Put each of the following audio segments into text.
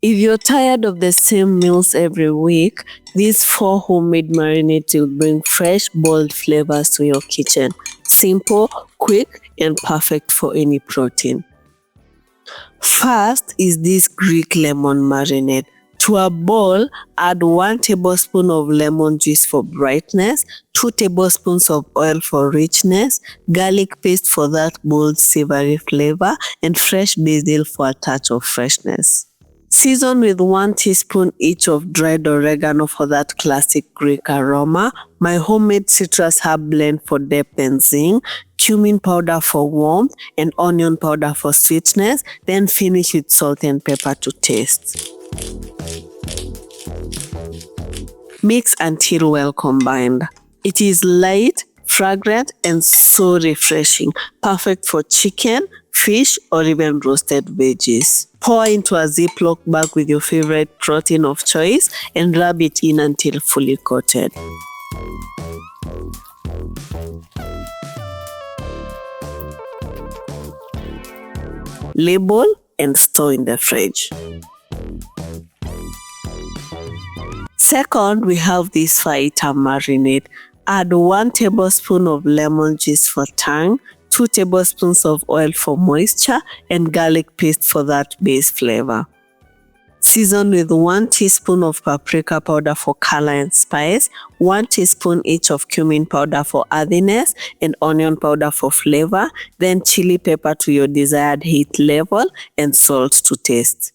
If you're tired of the same meals every week, these 4 homemade marinades will bring fresh, bold flavors to your kitchen. Simple, quick, and perfect for any protein. First is this Greek lemon marinade. To a bowl, add 1 tablespoon of lemon juice for brightness, 2 tablespoons of oil for richness, garlic paste for that bold savory flavor, and fresh basil for a touch of freshness. Season with 1 teaspoon each of dried oregano for that classic Greek aroma, my homemade citrus herb blend for depth and zing, cumin powder for warmth, and onion powder for sweetness, then finish with salt and pepper to taste. Mix until well combined. It is light, fragrant, and so refreshing, perfect for chicken, fish, or even roasted veggies. Pour into a Ziploc bag with your favorite protein of choice and rub it in until fully coated. Label and store in the fridge. Second, we have this Fajita Marinade. Add 1 tablespoon of lemon juice for tang, 2 tablespoons of oil for moisture, and garlic paste for that base flavor. Season with 1 teaspoon of paprika powder for color and spice, 1 teaspoon each of cumin powder for earthiness, and onion powder for flavor, then chili pepper to your desired heat level, and salt to taste.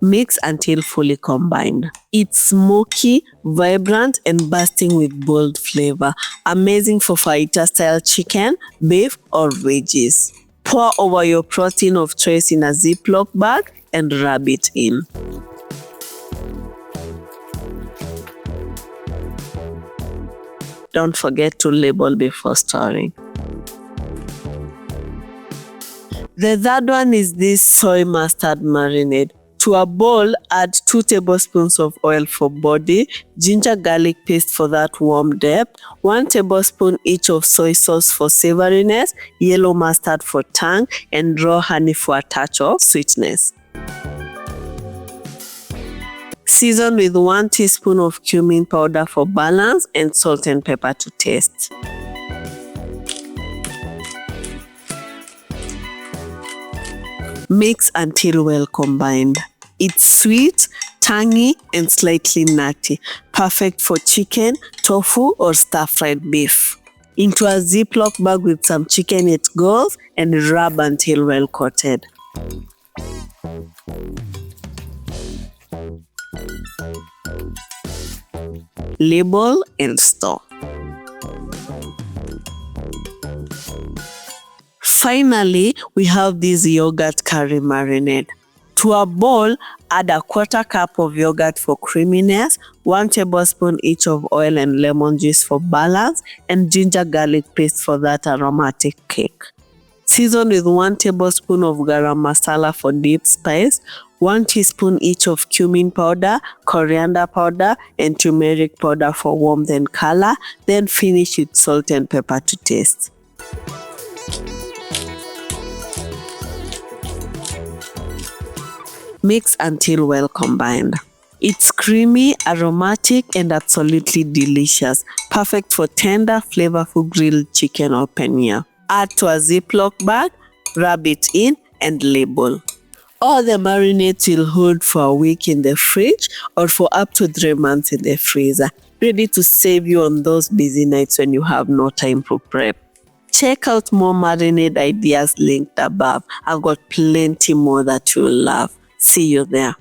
Mix until fully combined. It's smoky, vibrant, and bursting with bold flavor. Amazing for fajita-style chicken, beef, or veggies. Pour over your protein of choice in a Ziploc bag and rub it in. Don't forget to label before storing. The third one is this Soy Mustard Marinade. To a bowl, add 2 tablespoons of oil for body, ginger garlic paste for that warm depth, 1 tablespoon each of soy sauce for savoriness, yellow mustard for tang, and raw honey for a touch of sweetness. Season with 1 teaspoon of cumin powder for balance and salt and pepper to taste. Mix until well combined. It's sweet, tangy, and slightly nutty. Perfect for chicken, tofu, or stir-fried beef. Into a Ziploc bag with some chicken it goes and rub until well coated. Label and store. Finally, we have this yogurt curry marinade. To a bowl, add a 1/4 cup of yogurt for creaminess, 1 tablespoon each of oil and lemon juice for balance, and ginger garlic paste for that aromatic kick. Season with 1 tablespoon of garam masala for deep spice, 1 teaspoon each of cumin powder, coriander powder, and turmeric powder for warmth and color, then finish with salt and pepper to taste. Mix until well combined. It's creamy, aromatic, and absolutely delicious. Perfect for tender, flavorful grilled chicken or paneer. Add to a Ziploc bag, rub it in, and label. All the marinades will hold for a week in the fridge or for up to 3 months in the freezer, ready to save you on those busy nights when you have no time to prep. Check out more marinade ideas linked above. I've got plenty more that you'll love. See you there.